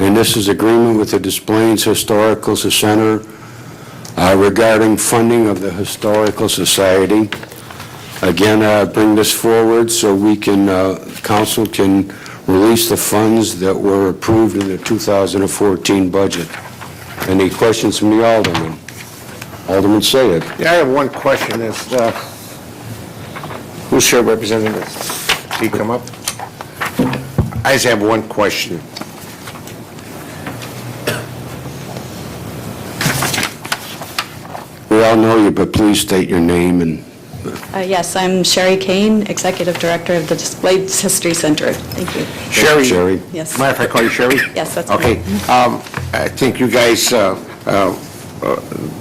and this is agreement with the Des Plaines Historical Center regarding funding of the Historical Society. Again, bring this forward so we can, council can release the funds that were approved in the 2014 budget. Any questions from the Alderman? Alderman Sayed. Yeah, I have one question. Who's here representing this? Did he come up? I just have one question. We all know you, but please state your name and... Yes, I'm Sherry Kane, Executive Director of the Des Plaines History Center. Thank you. Sherry. Yes. Mind if I call you Sherry? Yes, that's okay. I think you guys, the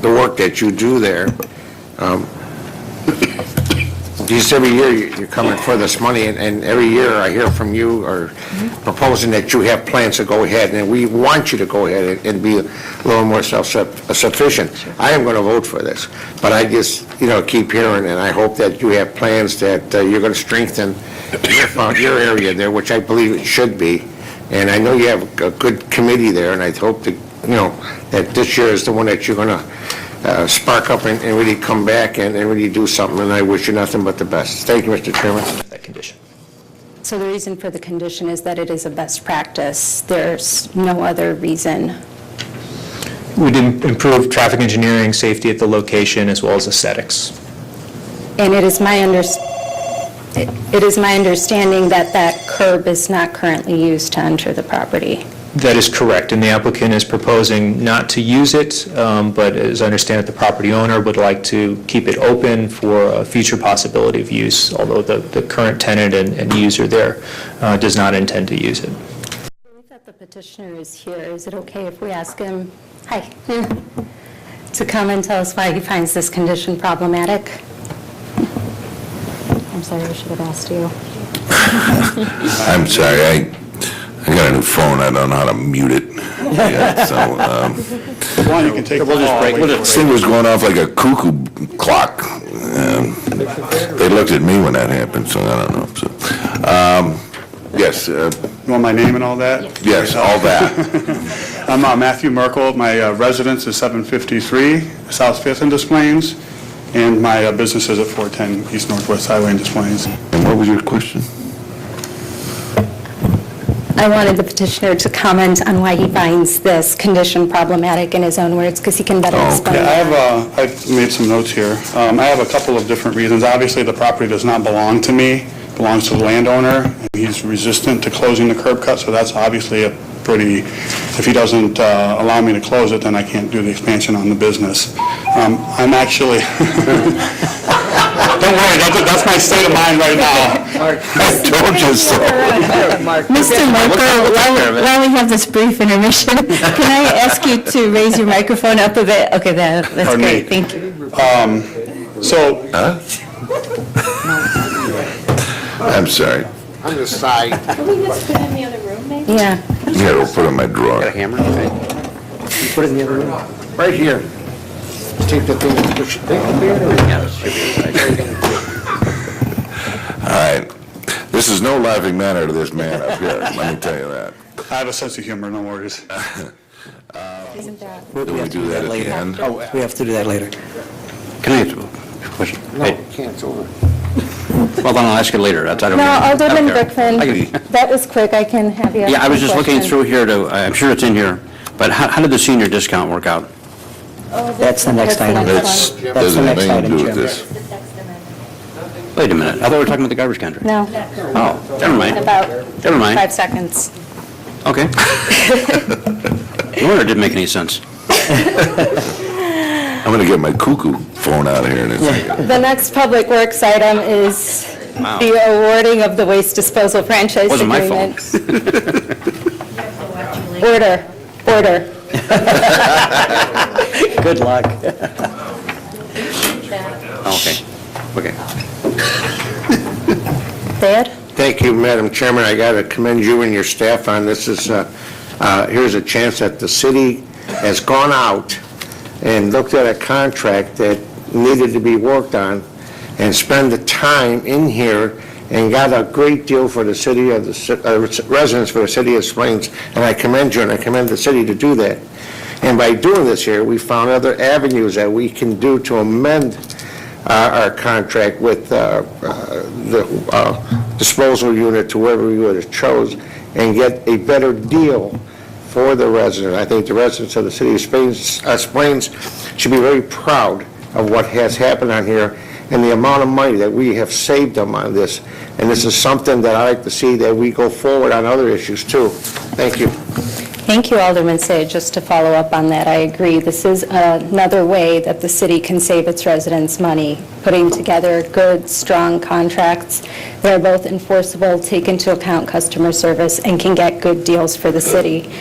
work that you do there, just every year you're coming for this money, and every year I hear from you or proposing that you have plans to go ahead, and we want you to go ahead and be a little more self-sufficient. Sure. I am going to vote for this, but I just, keep hearing, and I hope that you have plans that you're going to strengthen your area there, which I believe it should be. And I know you have a good committee there, and I hope that, that this year is the one that you're going to spark up and really come back and really do something, and I wish you nothing but the best. Thank you, Mr. Chairman. That condition. So the reason for the condition is that it is a best practice. There's no other reason. We'd improve traffic engineering, safety at the location, as well as aesthetics. And it is my understanding that that curb is not currently used to enter the property. That is correct, and the applicant is proposing not to use it, but as I understand it, the property owner would like to keep it open for a future possibility of use, although the current tenant and user there does not intend to use it. I believe that the petitioner is here. Is it okay if we ask him, to come and tell us why he finds this condition problematic? I'm sorry, I should have asked you. I'm sorry, I got a new phone. I don't know how to mute it. Yeah, so, you can take this thing was going off like a cuckoo clock. They looked at me when that happened, so I don't know. So, yes. You want my name and all that? Yes, all that. I'm Matthew Merkel. My residence is 753 South 5th in Des Plaines, and my business is at 410 East Northwest Highway in Des Plaines. And what was your question? I wanted the petitioner to comment on why he finds this condition problematic in his own words, because he can better explain Yeah, I've made some notes here. I have a couple of different reasons. Obviously, the property does not belong to me. It belongs to the landowner, and he's resistant to closing the curb cut, so that's obviously a pretty, if he doesn't allow me to close it, then I can't do the expansion on the business. I'm actually, don't worry, that's my state of mind right now. I told you so. Mr. Merkel, while we have this brief intermission, can I ask you to raise your microphone up a bit? Okay, that's Pardon great, me. thank you. I'm sorry. On the side. Can we just put it in the other room, maybe? Yeah. Yeah, we'll put it in my drawer. Got a hammer? Put it in the other room. Right here. Take the thing and push it. All right. This is no laughing matter to this man up here, let me tell you that. I have a sense of humor, no worries. Isn't that? Do we do that at the end? Oh, we have to do that later. Can I answer a question? No, can't, it's over. Well, then I'll ask you later. That's, I don't No, care. Alderman I don't care. Brickman, that was quick, I can have you. Yeah, I was just looking question. through here to, I'm sure it's in here, but how did the senior discount work out? Oh, That's the next item. That's, one. the doesn't have next anything to item, do with Jim. this. Wait a minute, I thought we were talking about the garbage contract. No, Oh, never mind. about Never mind. 5 seconds. Okay. No wonder it didn't make any sense. I'm going to get my cuckoo phone out of here in a second. The next Public Works item is Wow. the awarding of the waste disposal franchise Wasn't my fault. agreement. Order. Good luck. Okay. Dad? Thank you, Madam Chairman. I got to commend you and your staff on this. Here's a chance that the city has gone out and looked at a contract that needed to be worked on and spend the time in here and got a great deal for the city of the residents for the city of Springs, and I commend you and I commend the city to do that. And by doing this here, we found other avenues that we can do to amend our contract with the disposal unit to wherever we would have chose and get a better deal for the residents. I think the residents of the city of Springs should be very proud of what has happened on here and the amount of money that we have saved them on this. And this is something that I like to see that we go forward on other issues too. Thank you. Thank you, Alderman Say. Just to follow up on that, I agree. This is another way that the city can save its residents money, putting together good, strong contracts that are both enforceable, take into account customer service, and can get good deals for the city.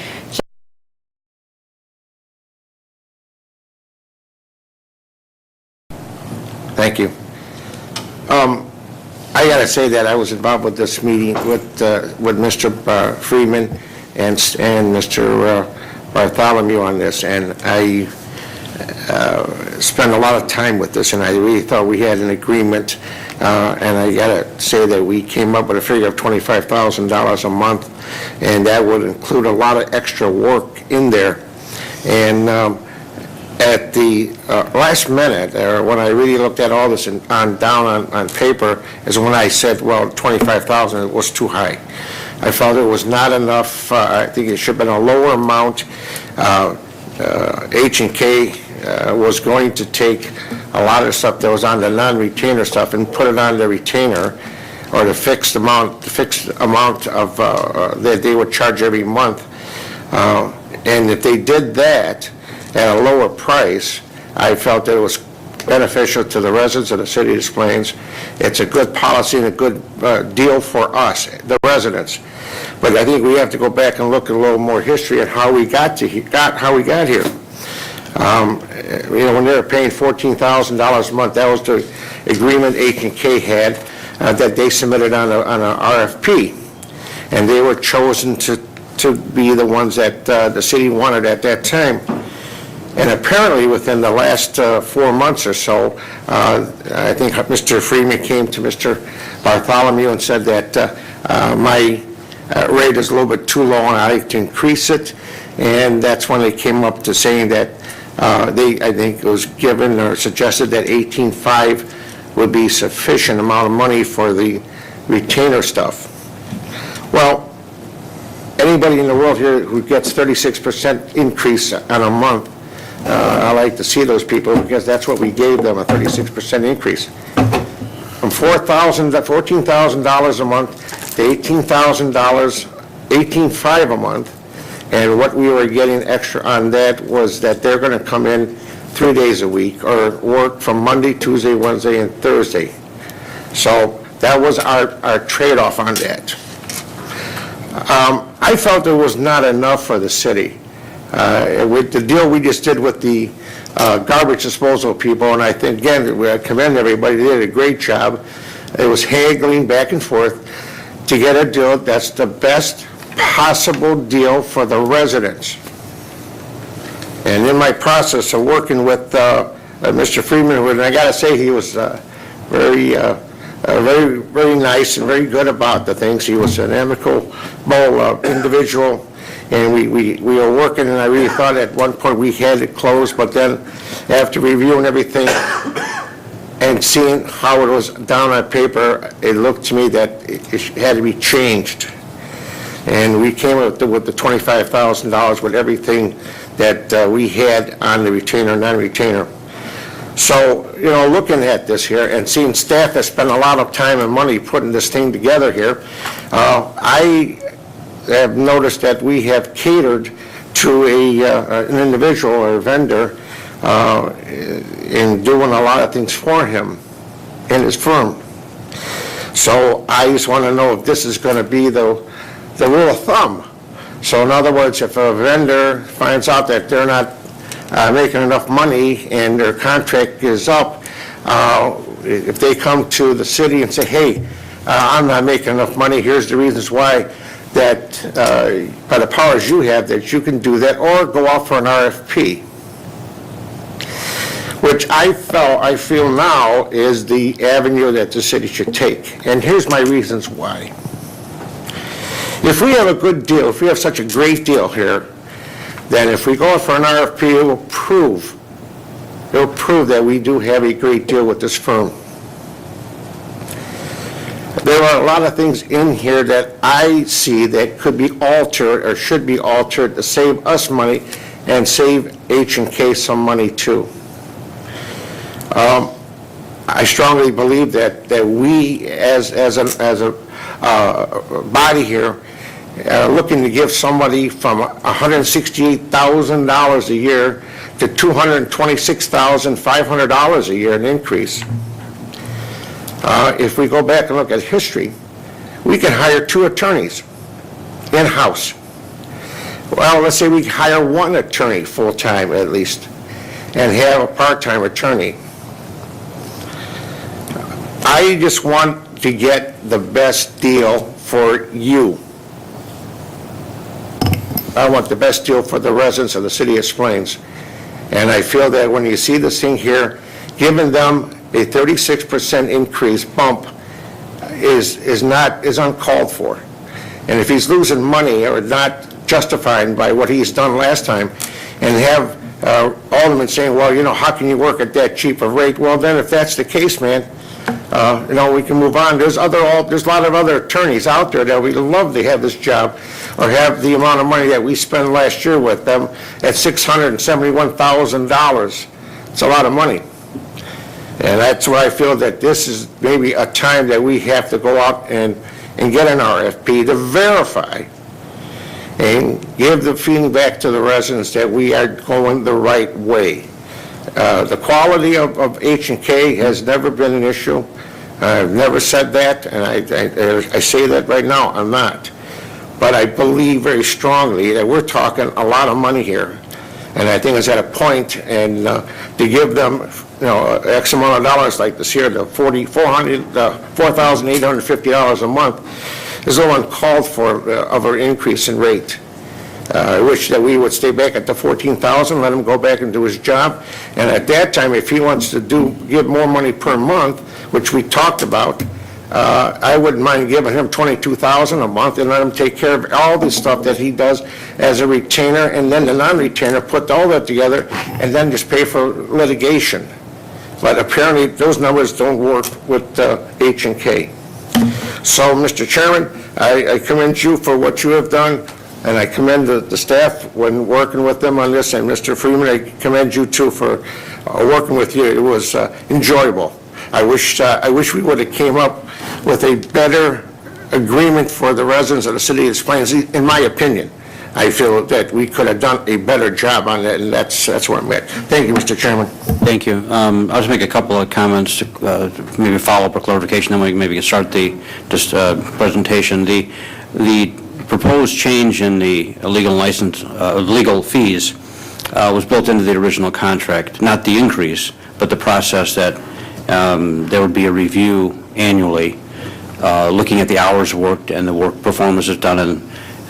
Thank you. I got to say that I was involved with this meeting with Mr. Friedman and Mr. Bartholomew on this, and I spent a lot of time with this, and I really thought we had an agreement, and I got to say that we came up with a figure of $25,000 a month, and that would include a lot of extra work in there. And at the last minute, or when I really looked at all this down on paper, is when I said, well, $25,000 was too high. I felt it was not enough. I think it should have been a lower amount. H&K was going to take a lot of the stuff that was on the non-retainer stuff and put it on the retainer, or the fixed amount of that they would charge every month. And if they did that at a lower price, I felt that it was beneficial to the residents of the city of Plains. It's a good policy and a good deal for us, the residents. But I think we have to go back and look at a little more history at how we got here. When they were paying $14,000 a month, that was the agreement H&K had that they submitted on an RFP, and they were chosen to be the ones that the city wanted at that time. And apparently, within the last 4 months or so, I think Mr. Freeman came to Mr. Bartholomew and said that my rate is a little bit too low and I'd like to increase it. And that's when they came up to saying that I think it was given or suggested that $18,500 would be sufficient amount of money for the retainer stuff. Well, anybody in the world here who gets 36% increase on a month, I like to see those people, because that's what we gave them, a 36% increase. From $14,000 a month to $18,500 a month, and what we were getting extra on that was that they're going to come in 3 days a week, or work from Monday, Tuesday, Wednesday, and Thursday. So that was our trade-off on that. I felt it was not enough for the city. With the deal we just did with the garbage disposal people, and I think, again, I commend everybody, they did a great job. It was haggling back and forth to get a deal that's the best possible deal for the residents. And in my process of working with Mr. Freeman, and I got to say, he was very nice and very good about the things. He was an amicable individual. And we were working, and I really thought at one point we had it closed, but then after reviewing everything and seeing how it was down on paper, it looked to me that it had to be changed. And we came up with the $25,000 with everything that we had on the retainer, non-retainer. So, looking at this here and seeing staff that spent a lot of time and money putting this thing together here, I have noticed that we have catered to an individual or a vendor in doing a lot of things for him and his firm. So I just want to know if this is going to be the rule of thumb. So in other words, if a vendor finds out that they're not making enough money and their contract is up, if they come to the city and say, hey, I'm not making enough money, here's the reasons why, that by the powers you have, that you can do that, or go out for an RFP. which I feel now is the avenue that the city should take. And here's my reasons why. If we have a good deal, if we have such a great deal here, then if we go for an RFP, it will prove that we do have a great deal with this firm. There are a lot of things in here that I see that could be altered or should be altered to save us money and save H&K some money too. I strongly believe that we as a body here are looking to give somebody from $168,000 a year to $226,500 a year an increase. If we go back and look at history, we can hire 2 attorneys in-house. Well, let's say we hire 1 attorney full-time at least and have a part-time attorney. I just want to get the best deal for you. I want the best deal for the residents of the city of Des Plaines. And I feel that when you see this thing here, giving them a 36% increase bump is uncalled for. And if he's losing money or not justified by what he's done last time, and have aldermen saying, well, how can you work at that cheap a rate? Well, then if that's the case, man, we can move on. There's a lot of other attorneys out there that would love to have this job or have the amount of money that we spent last year with them at $671,000. It's a lot of money. And that's why I feel that this is maybe a time that we have to go out and get an RFP to verify and give the feeling back to the residents that we are going the right way. The quality of H&K has never been an issue. I've never said that, and I say that right now, I'm not. But I believe very strongly that we're talking a lot of money here. And I think it's at a point, and to give them, X amount of dollars like this here, the $4,850 a month, is a little uncalled for of an increase in rate. I wish that we would stay back at the $14,000, let him go back and do his job. And at that time, if he wants to give more money per month, which we talked about, I wouldn't mind giving him $22,000 a month and let him take care of all the stuff that he does as a retainer, and then the non-retainer, put all that together, and then just pay for litigation. But apparently, those numbers don't work with H&K. So, Mr. Chairman, I commend you for what you have done, and I commend the staff when working with them on this, and Mr. Freeman, I commend you too for working with you. It was enjoyable. I wish we would have came up with a better agreement for the residents of the city of Des Plaines. In my opinion, I feel that we could have done a better job on that, and that's where I'm at. Thank you, Mr. Chairman. Thank you. I'll just make a couple of comments to maybe follow up or clarification, then we can maybe start the presentation. The proposed change in the legal fees was built into the original contract, not the increase, but the process that there would be a review annually looking at the hours worked and the work performances done in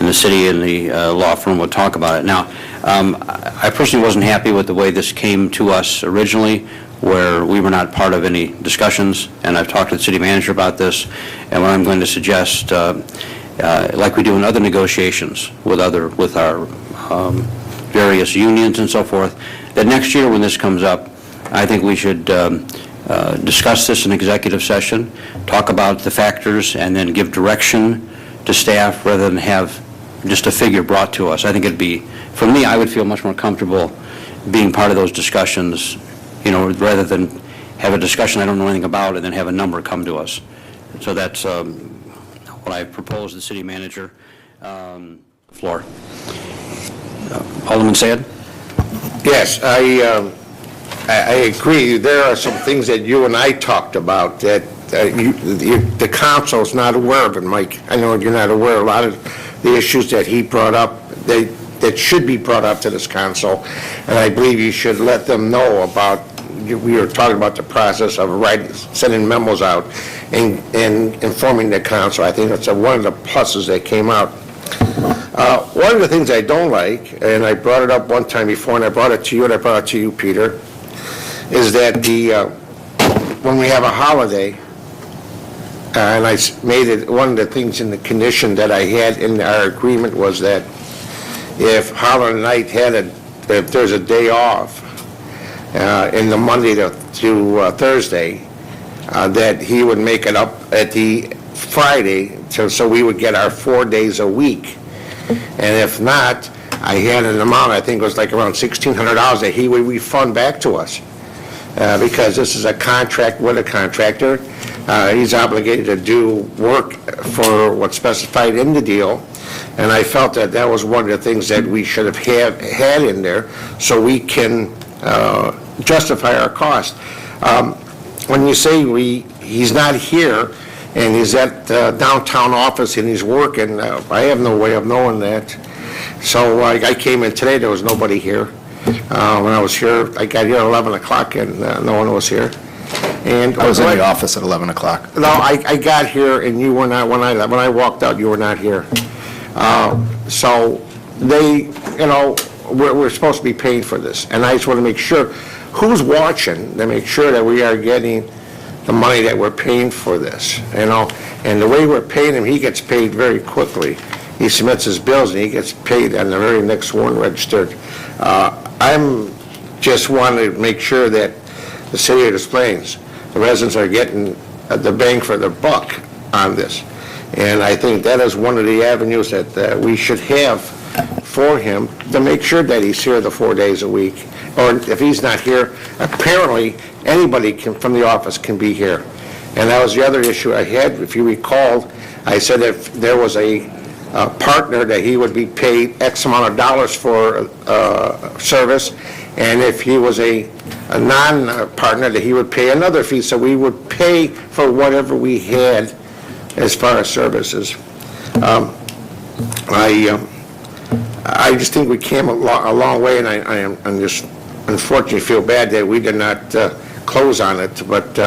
the city, and the law firm would talk about it. Now, I personally wasn't happy with the way this came to us originally, where we were not part of any discussions, and I've talked to the city manager about this, and what I'm going to suggest, like we do in other negotiations with our various unions and so forth, that next year when this comes up, I think we should discuss this in executive session, talk about the factors, and then give direction to staff rather than have just a figure brought to us. I think it'd be, for me, I would feel much more comfortable being part of those discussions, rather than have a discussion I don't know anything about and then have a number come to us. So that's what I proposed to the city manager. Floor. Alderman Sayed? Yes, I agree. There are some things that you and I talked about that the council's not aware of, and Mike, I know you're not aware of a lot of the issues that he brought up that should be brought up to this council, and I believe you should let them know about. We were talking about the process of sending memos out and informing the council. I think that's one of the pluses that came out. One of the things I don't like, and I brought it up one time before, and I brought it to you, and I brought it to you, Peter, is that when we have a holiday, and I made it, one of the things in the condition that I had in our agreement was that if holiday night if there's a day off in the Monday to Thursday, that he would make it up at the Friday, so we would get our 4 days a week. And if not, I had an amount, I think it was like around $1,600 that he would refund back to us. Because this is a contract with a contractor. He's obligated to do work for what's specified in the deal. And I felt that that was one of the things that we should have had in there so we can justify our cost. When you say he's not here and he's at the downtown office and he's working, I have no way of knowing that. So I came in today, there was nobody here. When I was here, I got here at 11 o'clock and no one was here. And I was in the office at 11 o'clock. No, I got here and you were not, when I walked out, you were not here. So they, we're supposed to be paying for this. And I just want to make sure, who's watching to make sure that we are getting the money that we're paying for this, And the way we're paying him, he gets paid very quickly. He submits his bills and he gets paid on the very next one registered. I'm just wanting to make sure that the city of Des Plaines, the residents are getting the bang for their buck on this. And I think that is one of the avenues that we should have for him to make sure that he's here the 4 days a week. Or if he's not here, apparently anybody from the office can be here. And that was the other issue I had. If you recalled, I said if there was a partner that he would be paid X amount of dollars for service, and if he was a non-partner that he would pay another fee, so we would pay for whatever we had as far as services. I just think we came a long way, and I'm just unfortunately feel bad that we did not close on it, but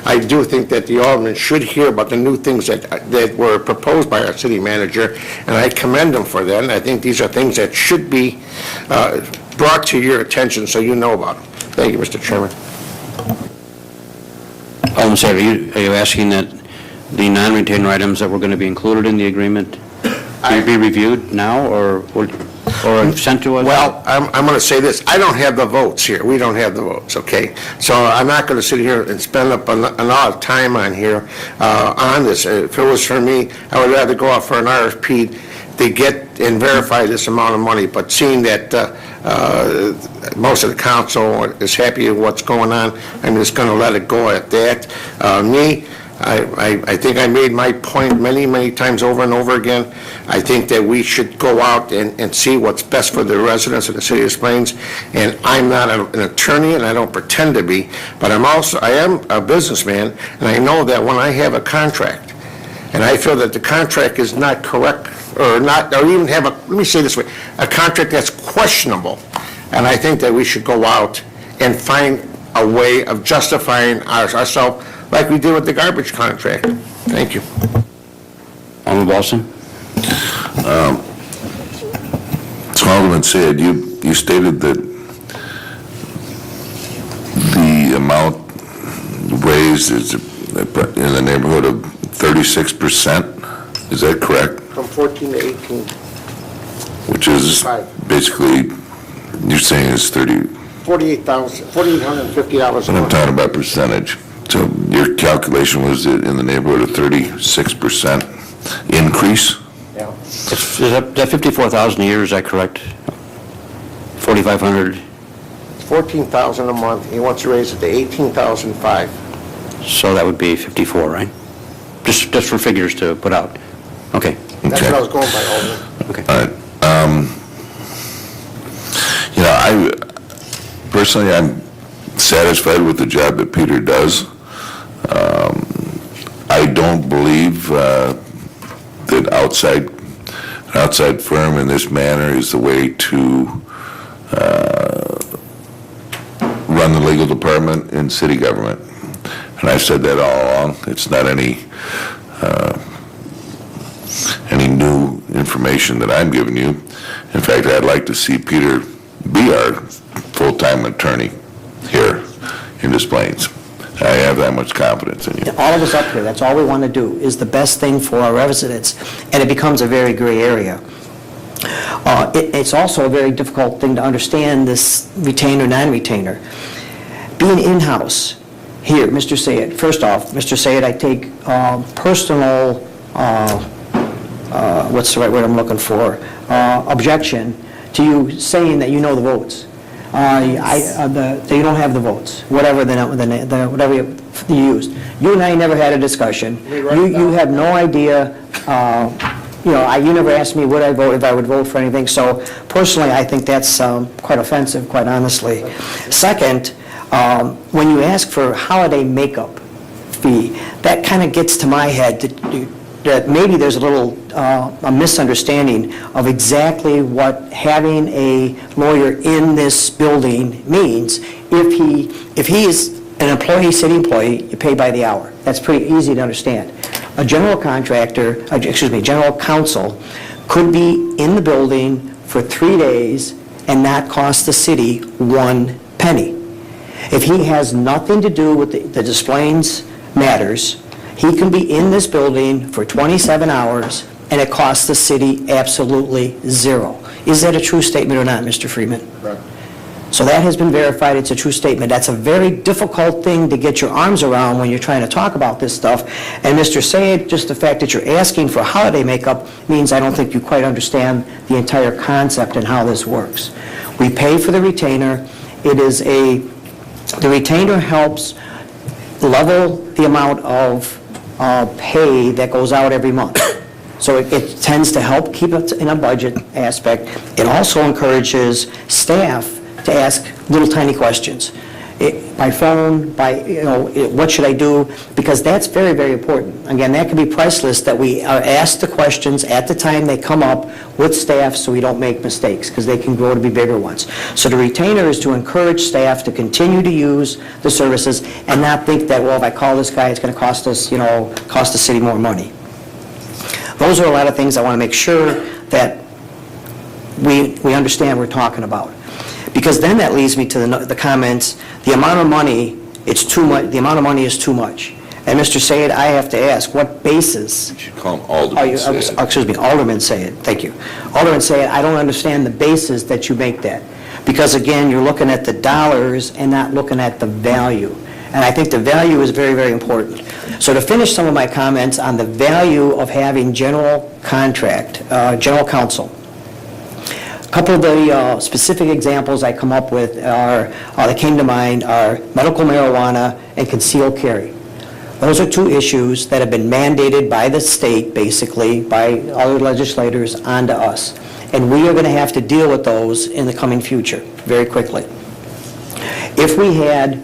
I do think that the aldermen should hear about the new things that were proposed by our city manager, and I commend them for that, and I think these are things that should be brought to your attention so you know about them. Thank you, Mr. Chairman. Alderman Sager, are you asking that the non-retainer items that were going to be included in the agreement be reviewed now or sent to us? Well, I'm going to say this. I don't have the votes here. We don't have the votes, okay? So I'm not going to sit here and spend up a lot of time on here on this. If it was for me, I would rather go out for an RFP to get and verify this amount of money. But seeing that most of the council is happy with what's going on, I'm just going to let it go at that. I think I made my point many times over and over again. I think that we should go out and see what's best for the residents of the city of Des Plaines. And I'm not an attorney, and I don't pretend to be, but I am a businessman, and I know that when I have a contract, and I feel that the contract is not correct, or even have let me say this way, a contract that's questionable, and I think that we should go out and find a way of justifying ourselves like we did with the garbage contract. Thank you. Alderman Balson? So Alderman said, you stated that the amount raised is in the neighborhood of 36%. Is that correct? From 14 to 18. Which is basically, you're saying is $4,850 a I'm month. talking about percentage. So your calculation was in the neighborhood of 36% increase? Yeah. Is that 54,000 a year, is that correct? 4,500? $14,000 a month. He wants to raise it to $18,500. So that would be 54, right? Just for figures to put out. Okay. That's Okay. what I was going by, Alderman. Okay. All right. Personally, I'm satisfied with the job that Peter does. I don't believe that an outside firm in this manner is the way to run the legal department in city government. And I've said that all along. It's not any new information that I'm giving you. In fact, I'd like to see Peter be our full-time attorney here. in Des Plaines. I have that much confidence in you. All of us up here, that's all we want to do, is the best thing for our residents, and it becomes a very gray area. It's also a very difficult thing to understand, this retainer, non-retainer. Being in-house here, Mr. Sayed, first off, Mr. Sayed, I take personal, what's the right word I'm looking for, objection to you saying that you know the votes. That you don't have the votes, whatever whatever you used. You and I never had a discussion. You have no idea, you never asked me would I vote, if I would vote for anything. So personally, I think that's quite offensive, quite honestly. Second, when you ask for holiday makeup fee, that kind of gets to my head that maybe there's a little a misunderstanding of exactly what having a lawyer in this building means. If he is an employee, city employee, you pay by the hour. That's pretty easy to understand. A general general counsel could be in the building for 3 days and not cost the city 1 penny. If he has nothing to do with the Des Plaines matters, he can be in this building for 27 hours, and it costs the city absolutely zero. Is that a true statement or not, Mr. Freeman? Correct. So that has been verified, it's a true statement. That's a very difficult thing to get your arms around when you're trying to talk about this stuff. And Mr. Sayed, just the fact that you're asking for holiday makeup means I don't think you quite understand the entire concept and how this works. We pay for the retainer. The retainer helps level the amount of pay that goes out every month. So it tends to help keep it in a budget aspect. It also encourages staff to ask little tiny questions. By phone, what should I do? Because that's very, very important. Again, that can be priceless, that we are asked the questions at the time they come up with staff so we don't make mistakes, because they can grow to be bigger ones. So the retainer is to encourage staff to continue to use the services and not think that, well, if I call this guy, it's going to cost us, cost the city more money. Those are a lot of things I want to make sure that we understand we're talking about. Because then that leads me to the comments, the amount of money, it's too much, the amount of money is too much. And Mr. Sayed, I have to ask, what basis? You should call him Alderman Sayed. Excuse me, Alderman Sayed, thank you. Alderman Sayed, I don't understand the basis that you make that. Because again, you're looking at the dollars and not looking at the value. And I think the value is very, very important. So to finish some of my comments on the value of having general counsel, a couple of the specific examples I come up with that came to mind are medical marijuana and concealed carry. Those are two issues that have been mandated by the state, basically, by other legislators onto us. And we are going to have to deal with those in the coming future, very quickly. If we had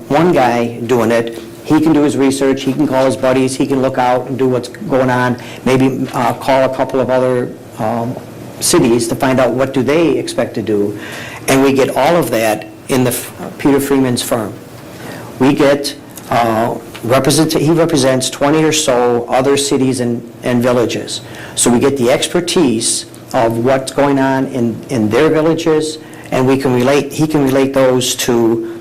one guy doing it, he can do his research, he can call his buddies, he can look out and do what's going on, maybe call a couple of other cities to find out what do they expect to do, and we get all of that in Peter Freeman's firm. We get, he represents 20 or so other cities and villages. So we get the expertise of what's going on in their villages, and he can relate those to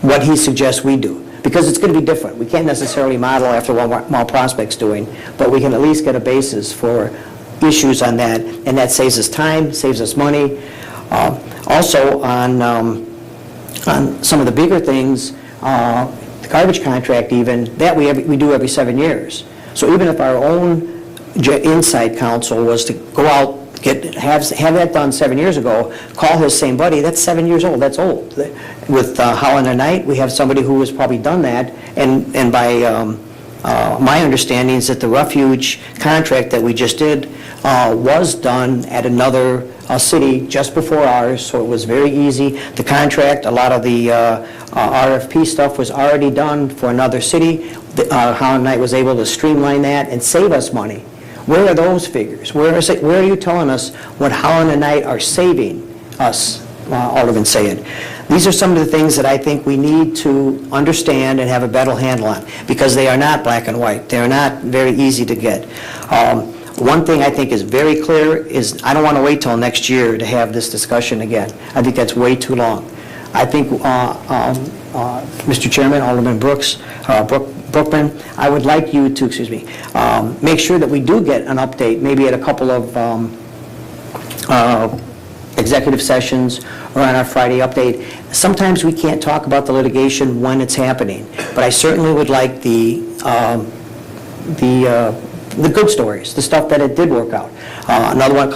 what he suggests we do. Because it's going to be different. We can't necessarily model after what Mount Prospect's doing, but we can at least get a basis for issues on that, and that saves us time, saves us money. Also, on some of the bigger things, the garbage contract even, that we do every 7 years. So even if our own inside counsel was to go out, have that done 7 years ago, call his same buddy, that's 7 years old, that's old. With Holland and Knight, we have somebody who has probably done that, and by my understanding is that the refuge contract that we just did was done at another city just before ours, so it was very easy. The contract, a lot of the RFP stuff was already done for another city. Holland and Knight was able to streamline that and save us money. Where are those figures? Where are you telling us what Holland and Knight are saving us, Alderman Sayed? These are some of the things that I think we need to understand and have a better handle on, because they are not black and white. They are not very easy to get. One thing I think is very clear is I don't want to wait till next year to have this discussion again. I think that's way too long. I think, Mr. Chairman, Alderman Brookman, I would like you to, make sure that we do get an update, maybe at a couple of executive sessions or on our Friday update. Sometimes we can't talk about the litigation when it's happening, but I certainly would like the good stories, the stuff that it did work out. Another one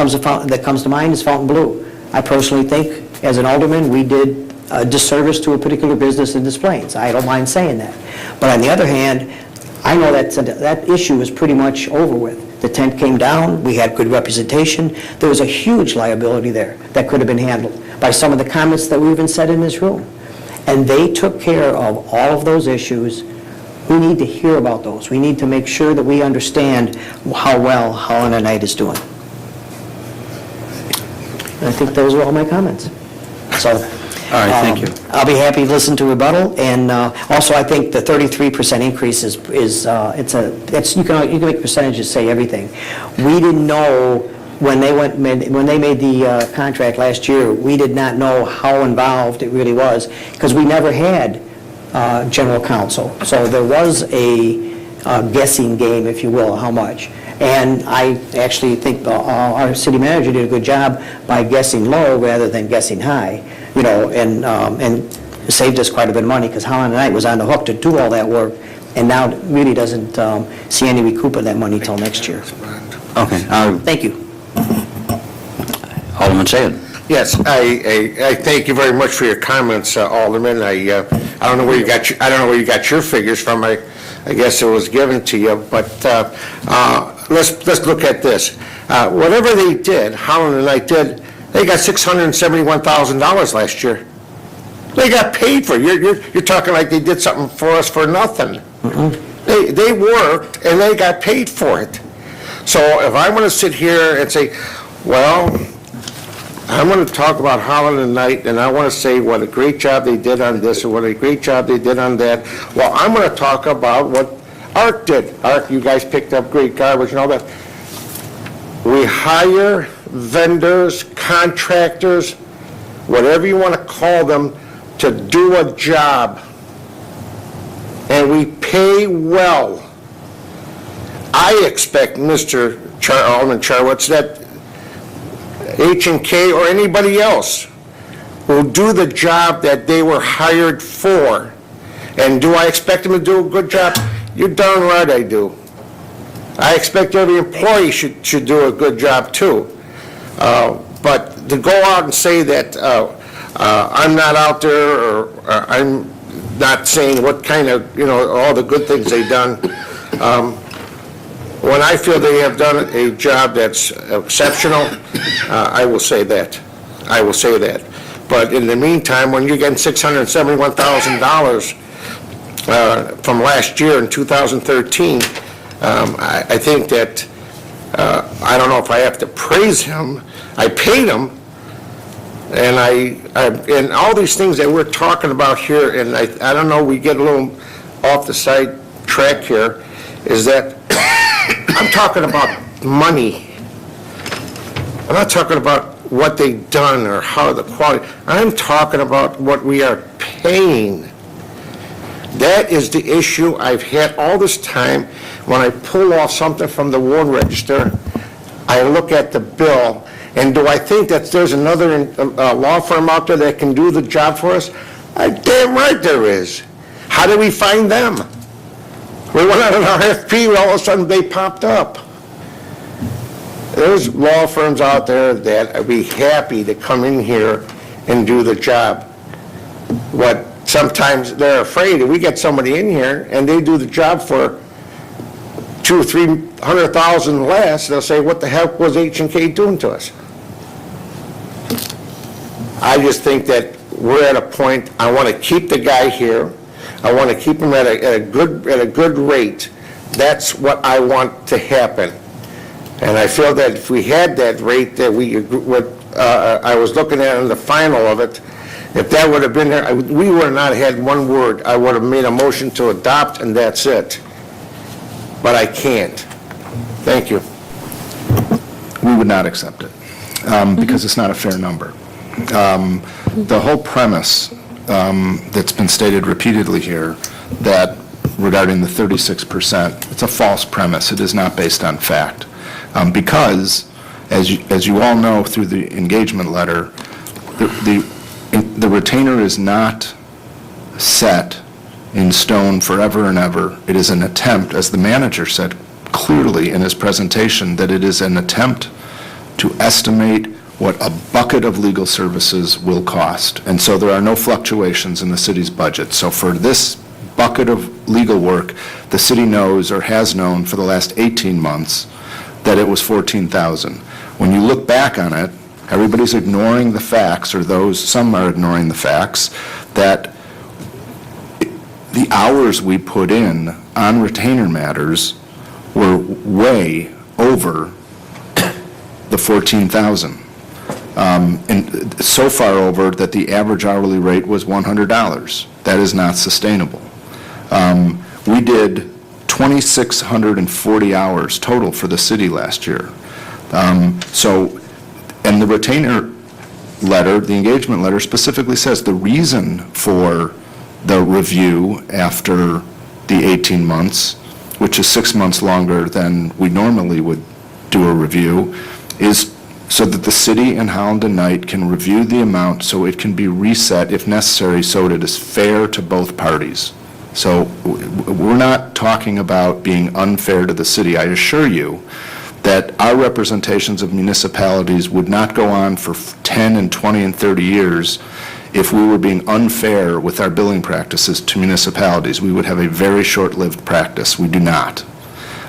that comes to mind is Fontainebleau. I personally think, as an alderman, we did a disservice to a particular business in Des Plaines. I don't mind saying that. But on the other hand, I know that issue is pretty much over with. The tent came down, we had good representation. There was a huge liability there that could have been handled by some of the comments that we even said in this room. And they took care of all of those issues. We need to hear about those. We need to make sure that we understand how well Holland and Knight is doing. And I think those are all my comments. So, All right, thank you. I'll be happy to listen to rebuttal, and also I think the 33% increase you can make percentages say everything. We didn't know when they made the contract last year, we did not know how involved it really was, because we never had general counsel. So there was a guessing game, if you will, how much. And I actually think our city manager did a good job by guessing low rather than guessing high, and saved us quite a bit of money, because Holland and Knight was on the hook to do all that work, and now really doesn't see any recoup of that money till next year. Okay. Thank you. Alderman Sayed. Yes, I thank you very much for your comments, Alderman. I don't know where you got your figures from. I guess it was given to you, but let's look at this. Whatever they did, Holland and Knight did, they got $671,000 last year. They got paid for it. You're talking like they did something for us for nothing. They worked and they got paid for it. So if I want to sit here and say, well, I'm going to talk about Holland and Knight, and I want to say what a great job they did on this, or what a great job they did on that. Well, I'm going to talk about what ARC did. ARC, you guys picked up great garbage and all that. We hire vendors, contractors, whatever you want to call them, to do a job. And we pay well. I expect, Mr. Alderman Charwitz, that H&K or anybody else will do the job that they were hired for. And do I expect them to do a good job? You're darn right I do. I expect every employee should do a good job too. But to go out and say that I'm not out there, or I'm not saying what kind of, all the good things they've done, when I feel they have done a job that's exceptional, I will say that. I will say that. But in the meantime, when you're getting $671,000 from last year in 2013, I think that, I don't know if I have to praise him. I paid him, and and all these things that we're talking about here, and I don't know, we get a little off the side track here, is that I'm talking about money. I'm not talking about what they've done or how the quality. I'm talking about what we are paying. That is the issue I've had all this time. When I pull off something from the ward register, I look at the bill, and do I think that there's another law firm out there that can do the job for us? Damn right there is. How do we find them? We went on an RFP, and all of a sudden they popped up. There's law firms out there that would be happy to come in here and do the job. But sometimes they're afraid if we get somebody in here and they do the job for $200,000 or $300,000 less, they'll say, what the heck was H&K doing to us? I just think that we're at a point, I want to keep the guy here. I want to keep him at a good rate. That's what I want to happen. And I feel that if we had that rate that I was looking at in the final of it, if that would have been there, we would have not had one word. I would have made a motion to adopt, and that's it. But I can't. Thank you. We would not accept it, because it's not a fair number. The whole premise that's been stated repeatedly here, that regarding the 36%, it's a false premise. It is not based on fact. Because, as you all know through the engagement letter, the retainer is not set in stone forever and ever. It is an attempt, as the manager said clearly in his presentation, that it is an attempt to estimate what a bucket of legal services will cost. And so there are no fluctuations in the city's budget. So for this bucket of legal work, the city knows or has known for the last 18 months that it was $14,000. When you look back on it, everybody's ignoring the facts, or some are ignoring the facts, that the hours we put in on retainer matters were way over the $14,000. And so far over that the average hourly rate was $100. That is not sustainable. We did 2,640 hours total for the city last year. And the retainer letter, the engagement letter specifically says the reason for the review after the 18 months, which is 6 months longer than we normally would do a review, is so that the city and Holland and Knight can review the amount so it can be reset if necessary so that it is fair to both parties. So we're not talking about being unfair to the city. I assure you that our representations of municipalities would not go on for 10 and 20 and 30 years if we were being unfair with our billing practices to municipalities. We would have a very short-lived practice. We do not.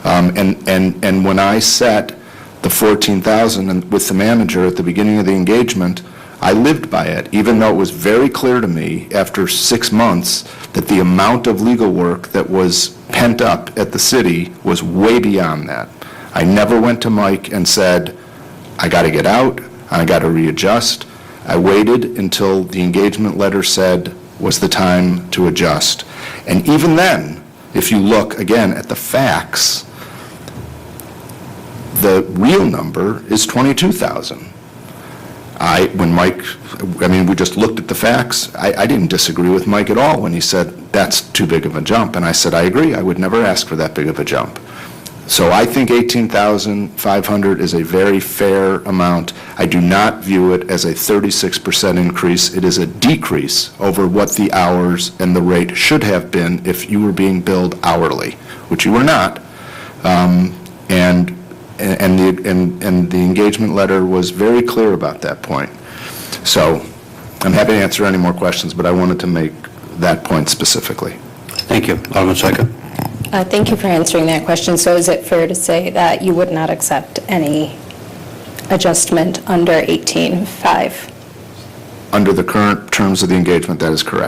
And when I set the $14,000 with the manager at the beginning of the engagement, I lived by it, even though it was very clear to me after 6 months that the amount of legal work that was pent up at the city was way beyond that. I never went to Mike and said, I got to get out, I got to readjust. I waited until the engagement letter said was the time to adjust. And even then, if you look again at the facts, the real number is $22,000. We just looked at the facts. I didn't disagree with Mike at all when he said, that's too big of a jump. And I said, I agree, I would never ask for that big of a jump. So I think $18,500 is a very fair amount. I do not view it as a 36% increase. It is a decrease over what the hours and the rate should have been if you were being billed hourly, which you were not. And the engagement letter was very clear about that point. So I'm happy to answer any more questions, but I wanted to make that point specifically. Thank you. Alderman Seika. Thank you for answering that question. So is it fair to say that you would not accept any adjustment under 18.5? Under the current terms of the engagement, that is correct.